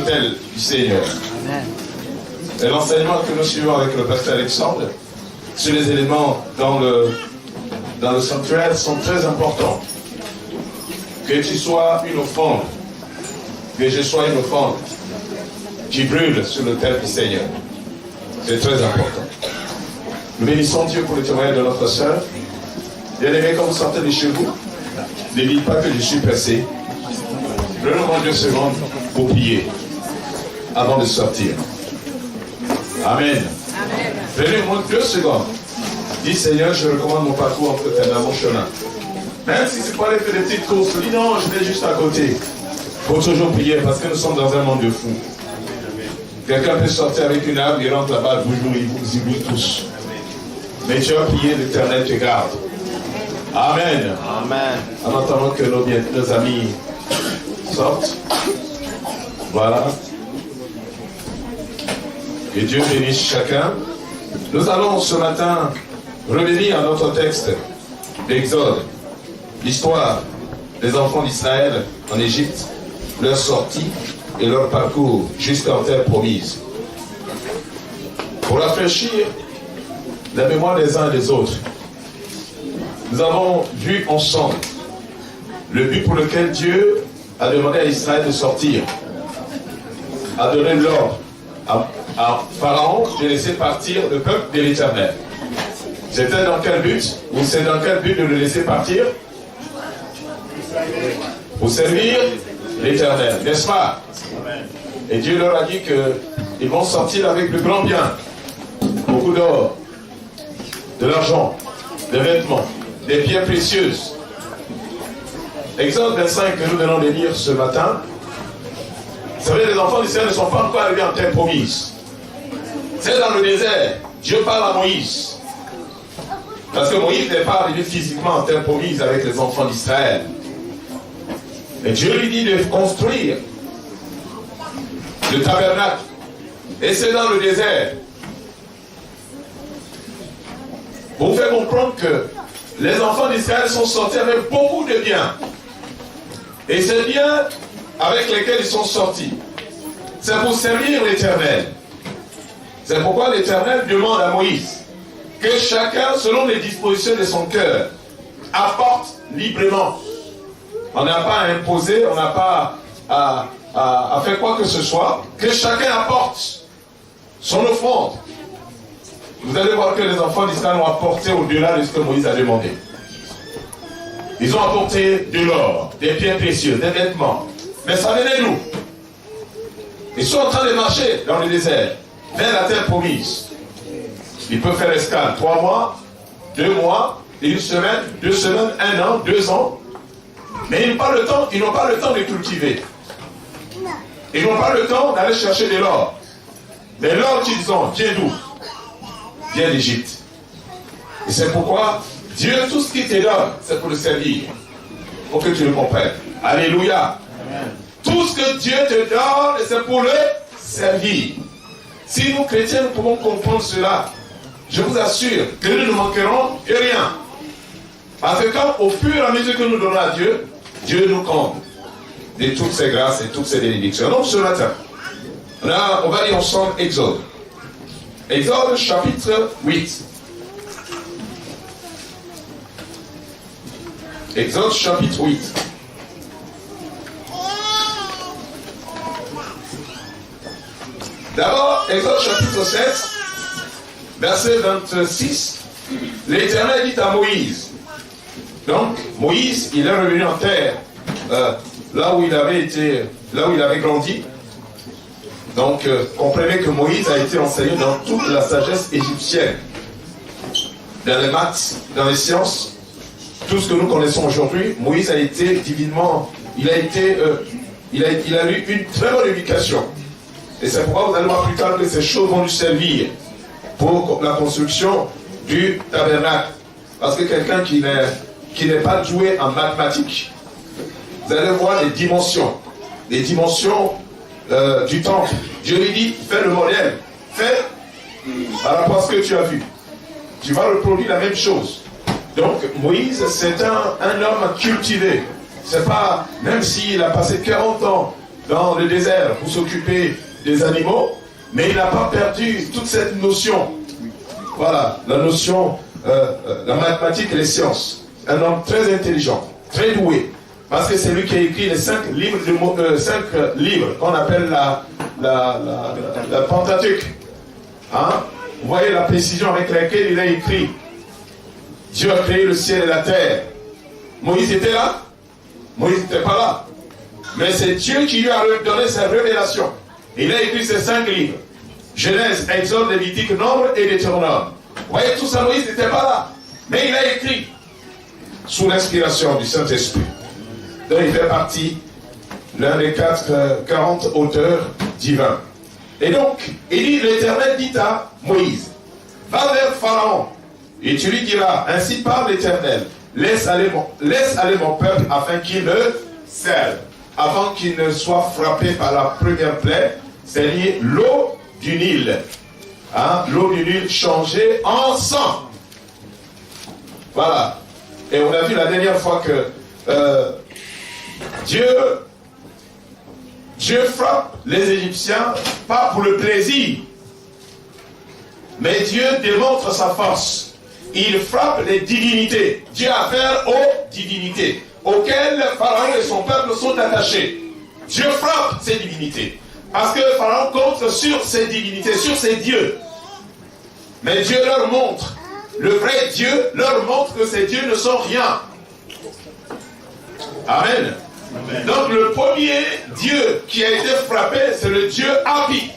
l'autel du Seigneur. Amen. Et l'enseignement que nous suivons avec le pasteur Alexandre sur les éléments dans le sanctuaire sont très importants. Que tu sois une offrande, que je sois une offrande qui brûle sur l'autel du Seigneur. C'est très important. Nous bénissons Dieu pour le témoignage de notre sœur. Bien-aimés, quand vous sortez de chez vous, ne dites pas que je suis pressé. Prenons 2 secondes pour prier avant de sortir. Amen. Prenez au moins 2 secondes. Dis Seigneur, je recommande mon parcours entre tes mains, mon chemin. Même si c'est pas aller faire des petites courses, dis non, je vais juste à côté. Il faut toujours prier parce que nous sommes dans un monde de fous. Quelqu'un peut sortir avec une arme, il rentre là-bas, ils vous éblouissent tous. Mais tu as prié, l'Éternel te garde. Amen. Amen. En attendant que nos amis sortent. Voilà. Que Dieu bénisse chacun. Nous allons ce matin revenir à notre texte d'Exode. L'histoire des enfants d'Israël en Égypte, leur sortie et leur parcours jusqu'en terre promise. Pour rafraîchir la mémoire des uns et des autres, nous avons vu ensemble le but pour lequel Dieu a demandé à Israël de sortir, a donné l'ordre à Pharaon de laisser partir le peuple de l'Éternel. C'était dans quel but? Ou c'est dans quel but de le laisser partir? Pour servir l'Éternel, n'est-ce pas? Et Dieu leur a dit qu'ils vont sortir avec le grand bien. Beaucoup d'or, de l'argent, des vêtements, des pierres précieuses. Exode 25 que nous venons de lire ce matin. Vous savez, les enfants d'Israël ne sont pas encore arrivés en terre promise. C'est dans le désert. Dieu parle à Moïse. Parce que Moïse n'est pas arrivé physiquement en terre promise avec les enfants d'Israël. Et Dieu lui dit de construire le tabernacle. Et c'est dans le désert. Pour vous faire comprendre que les enfants d'Israël sont sortis avec beaucoup de biens. Et ces biens avec lesquels ils sont sortis, c'est pour servir l'Éternel. C'est pourquoi l'Éternel demande à Moïse que chacun, selon les dispositions de son cœur, apporte librement. On n'a pas à imposer, on n'a pas à faire quoi que ce soit, que chacun apporte son offrande. Vous allez voir que les enfants d'Israël ont apporté au-delà de ce que Moïse a demandé. Ils ont apporté de l'or, des pierres précieuses, des vêtements. Mais ça venait d'où? Ils sont en train de marcher dans le désert, vers la terre promise. Ils peuvent faire escale 3 mois, 2 mois, 1 semaine, 2 semaines, 1 an, 2 ans. Mais ils n'ont pas le temps de cultiver. Ils n'ont pas le temps d'aller chercher de l'or. Mais l'or qu'ils ont vient d'où? Vient d'Égypte. Et c'est pourquoi Dieu, tout ce qu'il te donne, c'est pour le servir. Pour que tu le comprennes. Alléluia. Amen. Tout ce que Dieu te donne, c'est pour le servir. Si nous, chrétiens, nous pouvons comprendre cela, je vous assure que nous ne manquerons de rien. Parce que quand, au fur et à mesure que nous donnons à Dieu, Dieu nous comble de toutes ses grâces et toutes ses bénédictions. Donc ce matin, là, on va lire ensemble Exode. Exode chapitre 8. Exode chapitre 8. D'abord, Exode chapitre 7, verset 26. L'Éternel dit à Moïse. Donc, Moïse, il est revenu en terre, là où il avait grandi. Donc, comprenez que Moïse a été enseigné dans toute la sagesse égyptienne, dans les maths, dans les sciences, tout ce que nous connaissons aujourd'hui. Moïse a été divinement, il a eu une très bonne éducation. Et c'est pourquoi vous allez voir plus tard que ces choses vont lui servir pour la construction du tabernacle. Parce que quelqu'un qui n'est pas doué en mathématiques, vous allez voir les dimensions du temple. Dieu lui dit, fais le modèle, fais par rapport à ce que tu as vu. Tu vas reproduire la même chose. Donc Moïse, c'est un homme cultivé. C'est pas, même s'il a passé 40 ans dans le désert pour s'occuper des animaux, mais il n'a pas perdu toute cette notion. Voilà, la notion, la mathématique et les sciences. Un homme très intelligent, très doué, parce que c'est lui qui a écrit les 5 livres, qu'on appelle la Pentateuque. Hein? Vous voyez la précision avec laquelle il a écrit. Dieu a créé le ciel et la terre. Moïse était là? Moïse n'était pas là. Mais c'est Dieu qui lui a donné sa révélation. Il a écrit ces 5 livres. Genèse, Exode, Lévitique, Nombre et Deutéronome. Vous voyez, tout ça, Moïse n'était pas là. Mais il a écrit sous l'inspiration du Saint-Esprit. Donc il fait partie l'un des 40 auteurs divins. Et donc, il dit, l'Éternel dit à Moïse, va vers Pharaon, et tu lui diras, ainsi parle l'Éternel, laisse aller mon peuple afin qu'il me serve, avant qu'il ne soit frappé par la première plaie, c'est-à-dire l'eau du Nil. Hein? L'eau du Nil changée en sang. Voilà. Et on a vu la dernière fois que Dieu frappe les Égyptiens pas pour le plaisir, mais Dieu démontre sa force. Il frappe les divinités. Dieu a affaire aux divinités auxquelles Pharaon et son peuple sont attachés. Dieu frappe ces divinités parce que Pharaon compte sur ces divinités, sur ces dieux. Mais Dieu leur montre, le vrai Dieu leur montre que ces dieux ne sont rien. Amen. Amen. Donc le premier Dieu qui a été frappé, c'est le Dieu Hapi.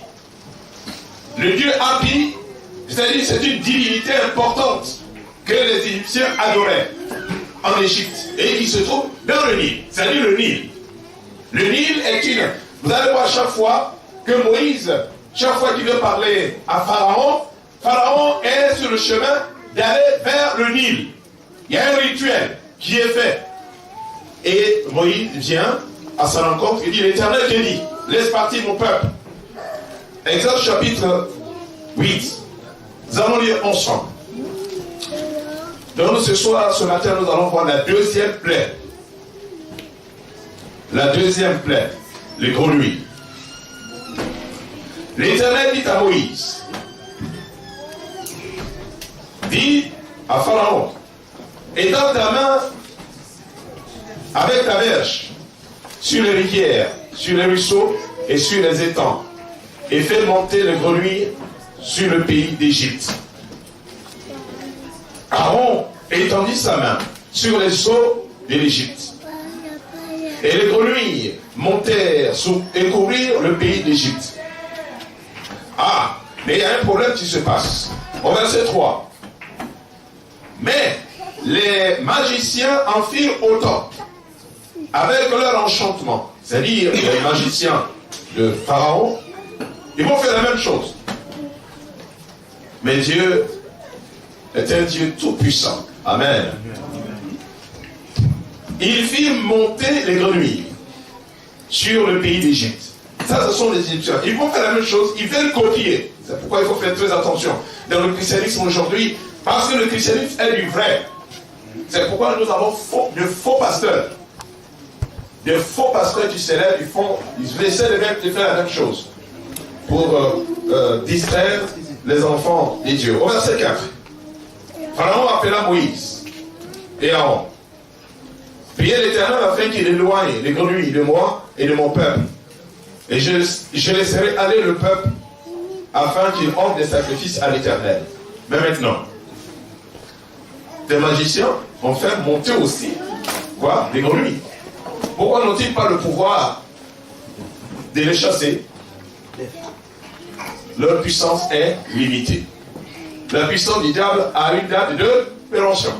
Le Dieu Hapi, c'est-à-dire c'est une divinité importante que les Égyptiens adoraient en Égypte et qui se trouve dans le Nil, c'est-à-dire le Nil. Le Nil est une... Vous allez voir chaque fois que Moïse, chaque fois qu'il veut parler à Pharaon, Pharaon est sur le chemin d'aller vers le Nil. Il y a un rituel qui est fait. Et Moïse vient à sa rencontre et dit, l'Éternel te dit, laisse partir mon peuple. Exode chapitre 8. Nous allons lire ensemble. Donc ce soir, ce matin, nous allons voir la deuxième plaie. La deuxième plaie, les grenouilles. L'Éternel dit à Moïse, dis à Pharaon, étends ta main avec ta verge sur les rivières, sur les ruisseaux et sur les étangs, et fais monter les grenouilles sur le pays d'Égypte. Aaron étendit sa main sur les eaux de l'Égypte, et les grenouilles montèrent et couvrirent le pays d'Égypte. Ah, mais il y a un problème qui se passe. Au verset 3. Mais les magiciens en firent autant avec leur enchantement. C'est-à-dire les magiciens de Pharaon, ils vont faire la même chose. Mais Dieu est un Dieu tout-puissant. Amen. Ils firent monter les grenouilles sur le pays d'Égypte. Ça, ce sont les Égyptiens. Ils vont faire la même chose, ils veulent copier. C'est pourquoi il faut faire très attention dans le christianisme aujourd'hui, parce que le christianisme est du vrai. C'est pourquoi nous avons de faux pasteurs. Des faux pasteurs qui s'élèvent, ils essaient de faire la même chose pour distraire les enfants des dieux. Au verset 4, Pharaon appela Moïse et Aaron. Priez l'Éternel afin qu'il éloigne les grenouilles de moi et de mon peuple. Et je laisserai aller le peuple afin qu'il offre des sacrifices à l'Éternel. Mais maintenant, des magiciens vont faire monter aussi des grenouilles. Pourquoi n'ont-ils pas le pouvoir de les chasser? Leur puissance est limitée. La puissance du diable a une date de péremption.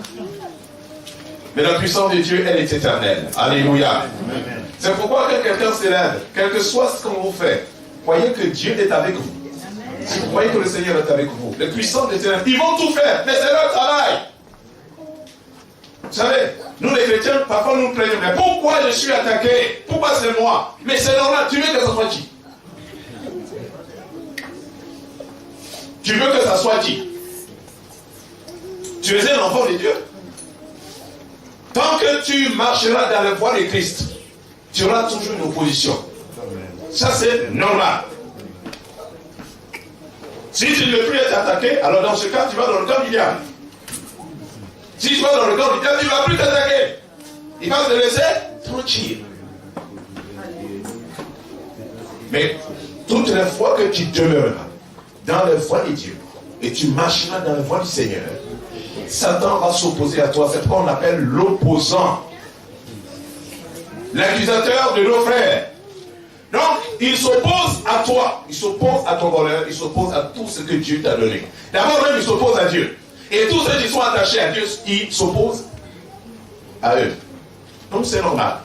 Mais la puissance de Dieu, elle est éternelle. Alléluia. Amen. C'est pourquoi quand quelqu'un s'élève, quel que soit ce qu'on vous fait, croyez que Dieu est avec vous. Amen. Si vous croyez que le Seigneur est avec vous, les puissants de l'éternel, ils vont tout faire, mais c'est leur travail. Vous savez, nous les chrétiens, parfois nous plaignons, mais pourquoi je suis attaqué? Pourquoi c'est moi? Mais c'est normal, tu veux que ça soit qui? Tu veux que ça soit qui? Tu es un enfant de Dieu. Tant que tu marcheras dans la voie de Christ, tu auras toujours une opposition. Ça, c'est normal. Si tu ne veux plus être attaqué, alors dans ce cas, tu vas dans le camp du diable. Si tu vas dans le camp du diable, tu ne vas plus t'attaquer. Il va te laisser tranquille. Mais toutes les fois que tu demeureras dans la voie de Dieu et tu marcheras dans la voie du Seigneur, Satan va s'opposer à toi. C'est ce qu'on appelle l'opposant. L'accusateur de nos frères. Donc, il s'oppose à toi. Il s'oppose à ton bonheur. Il s'oppose à tout ce que Dieu t'a donné. D'abord, même, il s'oppose à Dieu. Et tous ceux qui sont attachés à Dieu, ils s'opposent à eux. Donc, c'est normal.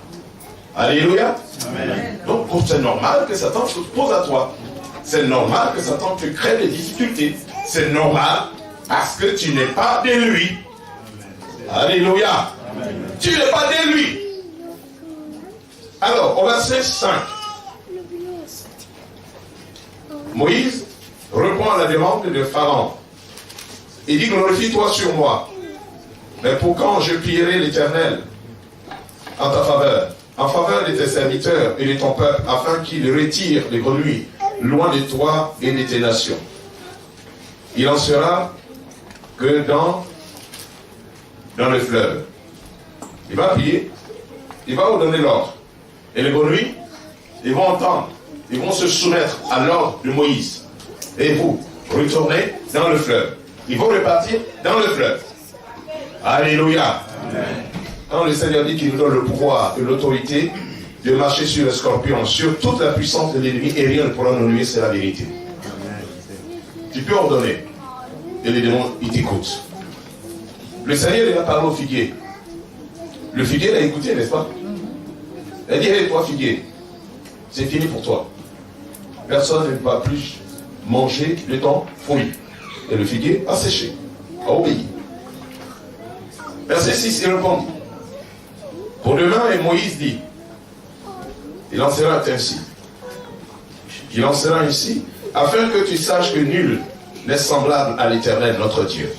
Alléluia. Amen. Donc, c'est normal que Satan s'oppose à toi. C'est normal que Satan te crée des difficultés. C'est normal parce que tu n'es pas de lui. Alléluia. Amen. Tu n'es pas de lui. Alors, au verset 5, Moïse répond à la demande de Pharaon. Il dit, glorifie-toi sur moi. Mais pour quand je prierai l'Éternel en ta faveur, en faveur de tes serviteurs et de ton peuple, afin qu'il retire les grenouilles loin de toi et de tes nations. Il en sera que dans le fleuve. Il va prier, il va vous donner l'ordre. Et les grenouilles, ils vont entendre, ils vont se soumettre à l'ordre de Moïse. Et vous, retournez dans le fleuve. Ils vont repartir dans le fleuve. Alléluia. Amen. Quand le Seigneur dit qu'il nous donne le pouvoir et l'autorité de marcher sur le scorpion, sur toute la puissance de l'ennemi, et rien ne pourra nous nuire, c'est la vérité. Amen. Tu peux ordonner. Et les démons, ils t'écoutent. Le Seigneur, il a parlé au figuier. Le figuier l'a écouté, n'est-ce pas? Il a dit, hey, toi figuier, c'est fini pour toi. Personne ne va plus manger de ton fruit. Et le figuier a séché, a obéi. Verset 6, il répond. Pour demain, et Moïse dit, il en sera ainsi. Il en sera ainsi, afin que tu saches que nul n'est semblable à l'Éternel, notre Dieu.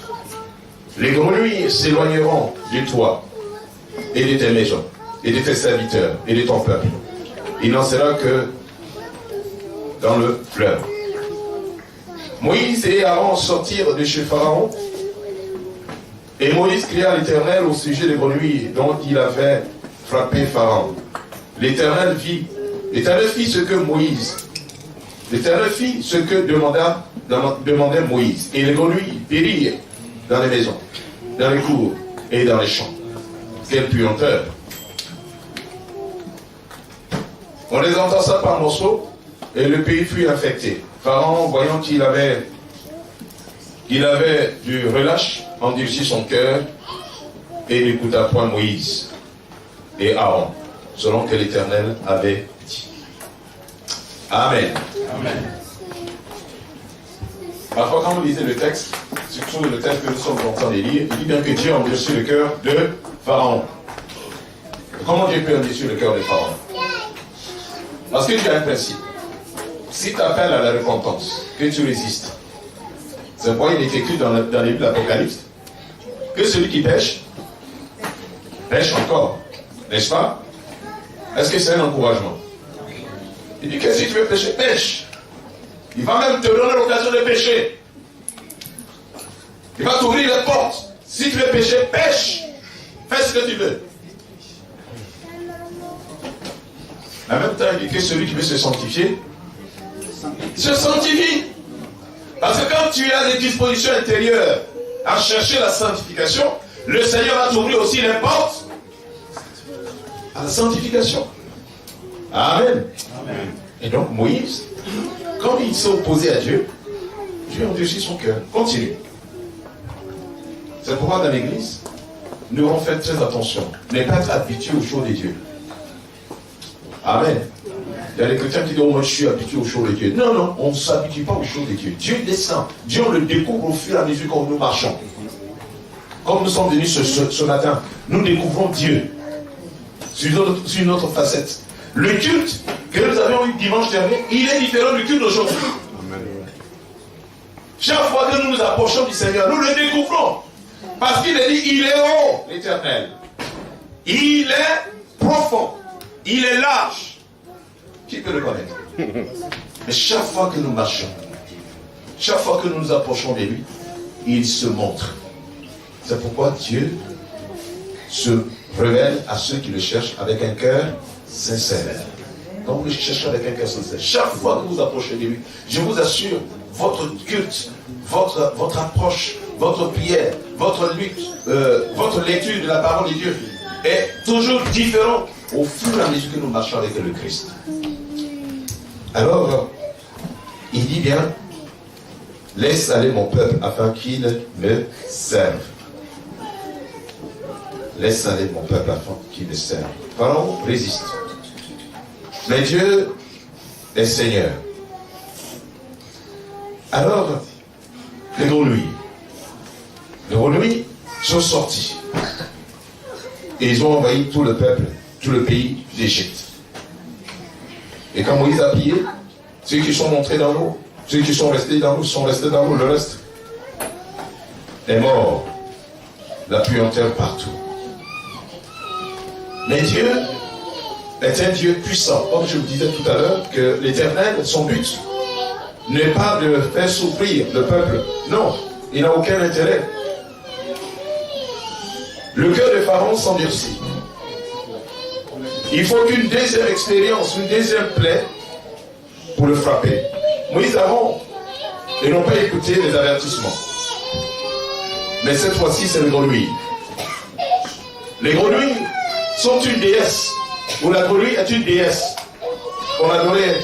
Les grenouilles s'éloigneront de toi et de tes maisons, et de tes serviteurs, et de ton peuple. Il n'en sera que dans le fleuve. Moïse et Aaron sortirent de chez Pharaon, et Moïse cria à l'Éternel au sujet des grenouilles dont il avait frappé Pharaon. L'Éternel fit ce que Moïse, l'Éternel fit ce que demandait Moïse, et les grenouilles périrent dans les maisons, dans les cours et dans les champs. Quelle puanteur! On les entassa par morceaux, et le pays fut infecté. Pharaon, voyant qu'il avait du relâche, endurcit son cœur et n'écouta point Moïse et Aaron, selon que l'Éternel avait dit. Amen. Amen. Parfois, quand vous lisez le texte, surtout le texte que nous sommes en train de lire, il dit bien que Dieu a endurci le cœur de Pharaon. Comment Dieu peut endurcir le cœur de Pharaon? Parce que Dieu a un principe. Si tu appelles à la repentance, que tu résistes, c'est pourquoi il est écrit dans les livres de l'Apocalypse que celui qui pêche, pêche encore. N'est-ce pas? Est-ce que c'est un encouragement? Il dit que si tu veux pêcher, pêche. Il va même te donner l'occasion de pêcher. Il va t'ouvrir les portes. Si tu veux pêcher, pêche. Fais ce que tu veux. En même temps, il dit que celui qui veut se sanctifier, se sanctifie. Parce que quand tu as des dispositions intérieures à chercher la sanctification, le Seigneur va t'ouvrir aussi les portes à la sanctification. Amen. Amen. Et donc Moïse, quand il s'est opposé à Dieu, Dieu a endurci son cœur. Continue. C'est pourquoi dans l'église, nous devons faire très attention. Ne pas être habitué au jour de Dieu. Amen. Il y a des chrétiens qui disent, oh, moi je suis habitué au jour de Dieu. Non, non, on ne s'habitue pas au jour de Dieu. Dieu descend. Dieu, on le découvre au fur et à mesure que nous marchons. Comme nous sommes venus ce matin, nous découvrons Dieu sur une autre facette. Le culte que nous avions eu dimanche dernier, il est différent du culte d'aujourd'hui. Chaque fois que nous nous approchons du Seigneur, nous le découvrons. Parce qu'il est dit, il est haut, l'Éternel. Il est profond. Il est large. Qui peut le connaître? Mais chaque fois que nous marchons, chaque fois que nous nous approchons de lui, il se montre. C'est pourquoi Dieu se révèle à ceux qui le cherchent avec un cœur sincère. Quand vous le cherchez avec un cœur sincère, chaque fois que vous vous approchez de lui, je vous assure, votre culte, votre approche, votre prière, votre lutte, votre lecture de la parole de Dieu est toujours différente au fur et à mesure que nous marchons avec le Christ. Alors, il dit bien, laisse aller mon peuple afin qu'il me serve. Laisse aller mon peuple afin qu'il me serve. Pharaon résiste. Mais Dieu est Seigneur. Alors, les grenouilles sont sortis. Et ils ont envahi tout le peuple, tout le pays d'Égypte. Et quand Moïse a prié, ceux qui sont montés dans l'eau, ceux qui sont restés dans l'eau, sont restés dans l'eau, le reste est mort. La puanteur partout. Mais Dieu est un Dieu puissant. Comme je vous disais tout à l'heure, que l'Éternel, son but n'est pas de faire souffrir le peuple. Non, il n'a aucun intérêt. Le cœur de Pharaon s'endurcit. Il faut qu'une deuxième expérience, une deuxième plaie pour le frapper. Moïse avant, ils n'ont pas écouté les avertissements. Mais cette fois-ci, c'est les grenouilles. Les grenouilles sont une déesse, ou la grenouille est une déesse qu'on adorait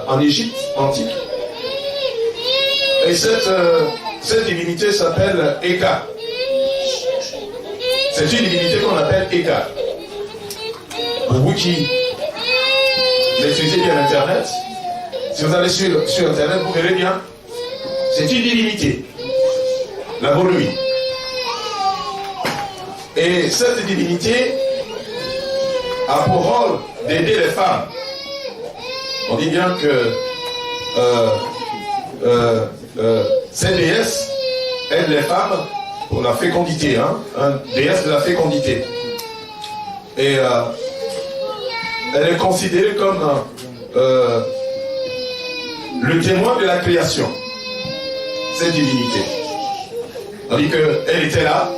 en Égypte antique. Et cette divinité s'appelle Eka. C'est une divinité qu'on appelle Eka. Pour vous qui maîtrisez bien Internet, si vous allez sur Internet, vous verrez bien, c'est une divinité, la grenouille. Et cette divinité a pour rôle d'aider les femmes. On dit bien que cette déesse aide les femmes pour la fécondité, déesse de la fécondité. Et elle est considérée comme le témoin de la création, cette divinité. On dit qu'elle était là,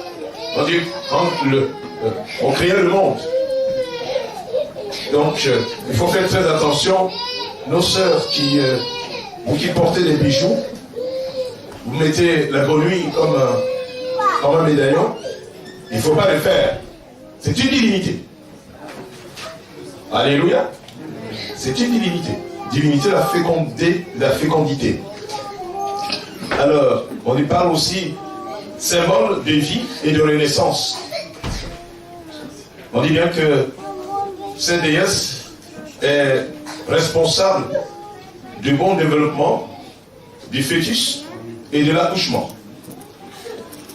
on dit quand on créait le monde. Donc il faut faire très attention. Nos sœurs qui portez des bijoux, vous mettez la grenouille comme un médaillon, il ne faut pas le faire. C'est une divinité. Alléluia. C'est une divinité. Divinité de la fécondité. Alors, on lui parle aussi symbole de vie et de renaissance. On dit bien que cette déesse est responsable du bon développement du fœtus et de l'accouchement.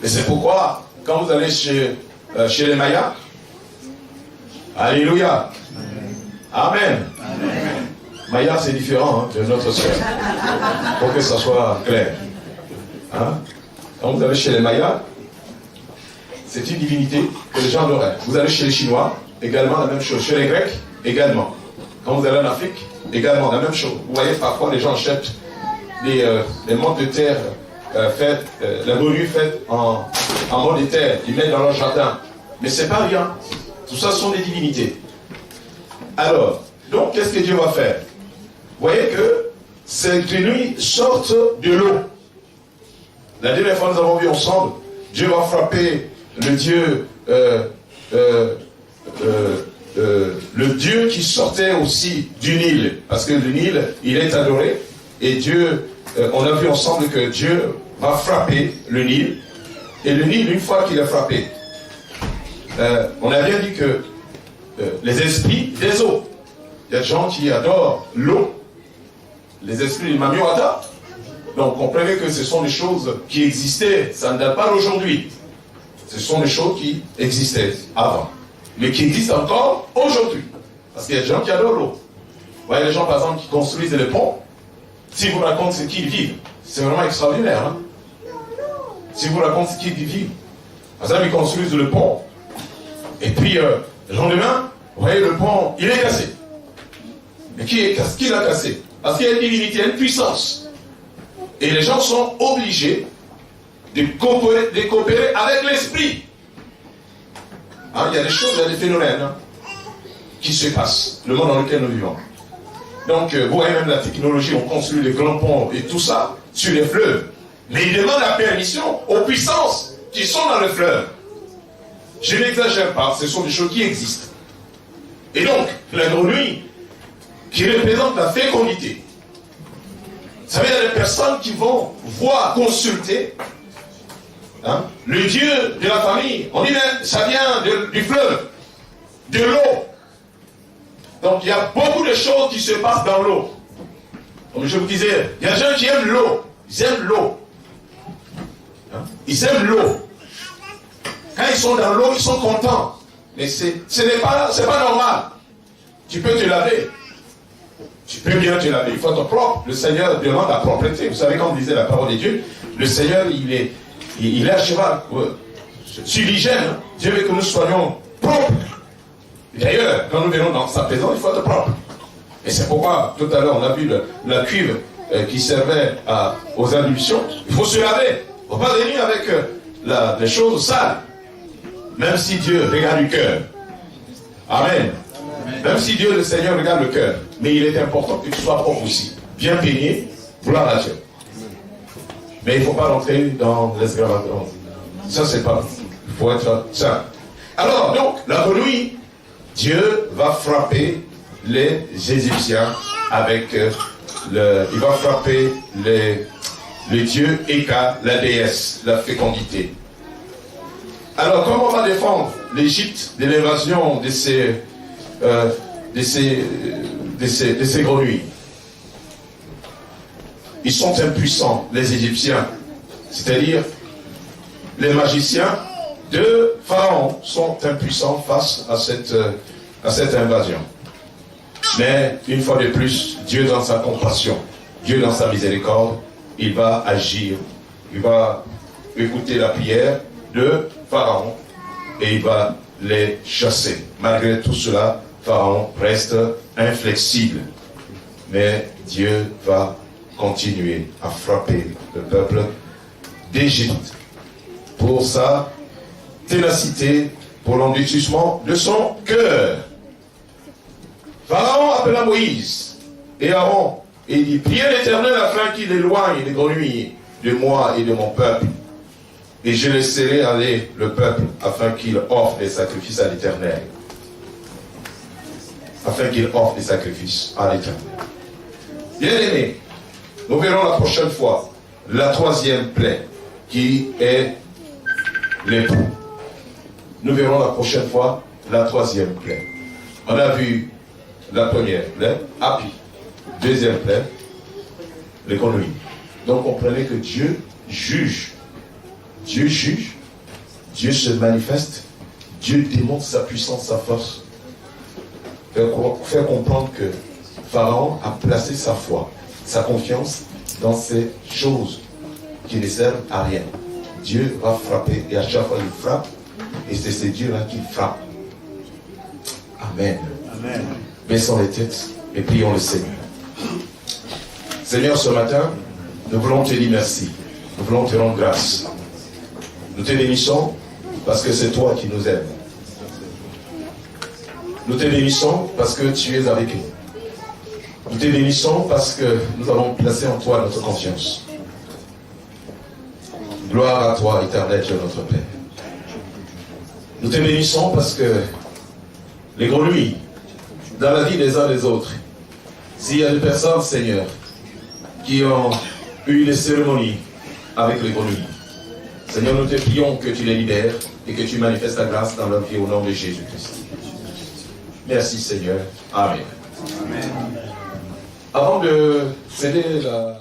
Et c'est pourquoi, quand vous allez chez les Mayas, alléluia, amen. Maya, c'est différent de notre sœur, pour que ça soit clair. Quand vous allez chez les Mayas, c'est une divinité que les gens adoraient. Vous allez chez les Chinois, également la même chose. Chez les Grecs, également. Quand vous allez en Afrique, également la même chose. Vous voyez, parfois les gens achètent des montes de terre faites, la grenouille faite en monte de terre, ils mettent dans leur jardin. Mais c'est pas rien. Tout ça sont des divinités. Alors, donc qu'est-ce que Dieu va faire? Vous voyez que ces grenouilles sortent de l'eau. La dernière fois nous avons vu ensemble, Dieu va frapper le Dieu qui sortait aussi du Nil, parce que le Nil, il est adoré, et Dieu, on a vu ensemble que Dieu va frapper le Nil, et le Nil, une fois qu'il est frappé, on a bien dit que les esprits des eaux, il y a des gens qui adorent l'eau, les esprits du Mamiwata, donc comprenez que ce sont des choses qui existaient, ça ne date pas d'aujourd'hui. Ce sont des choses qui existaient avant, mais qui existent encore aujourd'hui. Parce qu'il y a des gens qui adorent l'eau. Vous voyez les gens par exemple qui construisent les ponts, si vous racontez ce qu'ils vivent, c'est vraiment extraordinaire. Si vous racontez ce qu'ils vivent, par exemple ils construisent le pont, et puis le lendemain, vous voyez le pont, il est cassé. Mais qui l'a cassé? Parce qu'il y a une divinité, il y a une puissance. Et les gens sont obligés de coopérer avec l'esprit. Hein, il y a des choses, il y a des phénomènes qui se passent, le monde dans lequel nous vivons. Donc, vous voyez même la technologie, on construit des grands ponts et tout ça sur les fleuves. Mais il demande la permission aux puissances qui sont dans le fleuve. Je n'exagère pas, ce sont des choses qui existent. Et donc, la grenouille, qui représente la fécondité. Vous savez, il y a des personnes qui vont voir, consulter le Dieu de la famille. On dit, mais ça vient du fleuve, de l'eau. Donc, il y a beaucoup de choses qui se passent dans l'eau. Comme je vous disais, il y a des gens qui aiment l'eau. Ils aiment l'eau. Ils aiment l'eau. Quand ils sont dans l'eau, ils sont contents. Mais ce n'est pas normal. Tu peux te laver. Tu peux bien te laver. Il faut être propre. Le Seigneur demande la propreté. Vous savez, quand on disait la parole de Dieu, le Seigneur, il est à cheval sur l'hygiène. Dieu veut que nous soyons propres. D'ailleurs, quand nous venons dans sa présence, il faut être propre. Et c'est pourquoi, tout à l'heure, on a vu la cuve qui servait aux ablutions. Il faut se laver. Il ne faut pas venir avec les choses sales. Même si Dieu regarde le cœur. Amen. Même si Dieu, le Seigneur, regarde le cœur. Mais il est important que tu sois propre aussi. Bien peigné, gloire à Dieu. Mais il ne faut pas rentrer dans l'extravagance. Ça, c'est pas. Il faut être saint. Alors, donc, la grenouille, Dieu va frapper les Égyptiens avec il va frapper le dieu Eka, la déesse, la fécondité. Alors, comment on va défendre l'Égypte de l'invasion de ces grenouilles? Ils sont impuissants, les Égyptiens. C'est-à-dire, les magiciens de Pharaon sont impuissants face à cette invasion. Mais, une fois de plus, Dieu dans sa compassion, Dieu dans sa miséricorde, il va agir. Il va écouter la prière de Pharaon et il va les chasser. Malgré tout cela, Pharaon reste inflexible. Mais Dieu va continuer à frapper le peuple d'Égypte pour sa ténacité, pour l'endurcissement de son cœur. Pharaon appela Moïse et Aaron et il dit, priez l'Éternel afin qu'il éloigne les grenouilles de moi et de mon peuple. Et je laisserai aller le peuple afin qu'il offre des sacrifices à l'Éternel. Afin qu'il offre des sacrifices à l'Éternel. Bien-aimés, nous verrons la prochaine fois la troisième plaie qui est l'époux. Nous verrons la prochaine fois la troisième plaie. On a vu la première plaie, Hapi. Deuxième plaie, les grenouilles. Donc comprenez que Dieu juge. Dieu juge, Dieu se manifeste, Dieu démontre sa puissance, sa force. Faire comprendre que Pharaon a placé sa foi, sa confiance dans ces choses qui ne servent à rien. Dieu va frapper et à chaque fois il frappe et c'est ce Dieu-là qui frappe. Amen. Amen. Baissons les têtes et prions le Seigneur. Seigneur, ce matin, nous voulons te dire merci. Nous voulons te rendre grâce. Nous te bénissons parce que c'est toi qui nous aimes. Nous te bénissons parce que tu es avec nous. Nous te bénissons parce que nous avons placé en toi notre confiance. Gloire à toi, éternel Dieu notre Père. Nous te bénissons parce que les grenouilles, dans la vie des uns des autres, s'il y a des personnes, Seigneur, qui ont eu les cérémonies avec les grenouilles, Seigneur, nous te prions que tu les libères et que tu manifestes ta grâce dans leur vie au nom de Jésus-Christ. Merci Seigneur. Amen. Amen. Avant de céder la...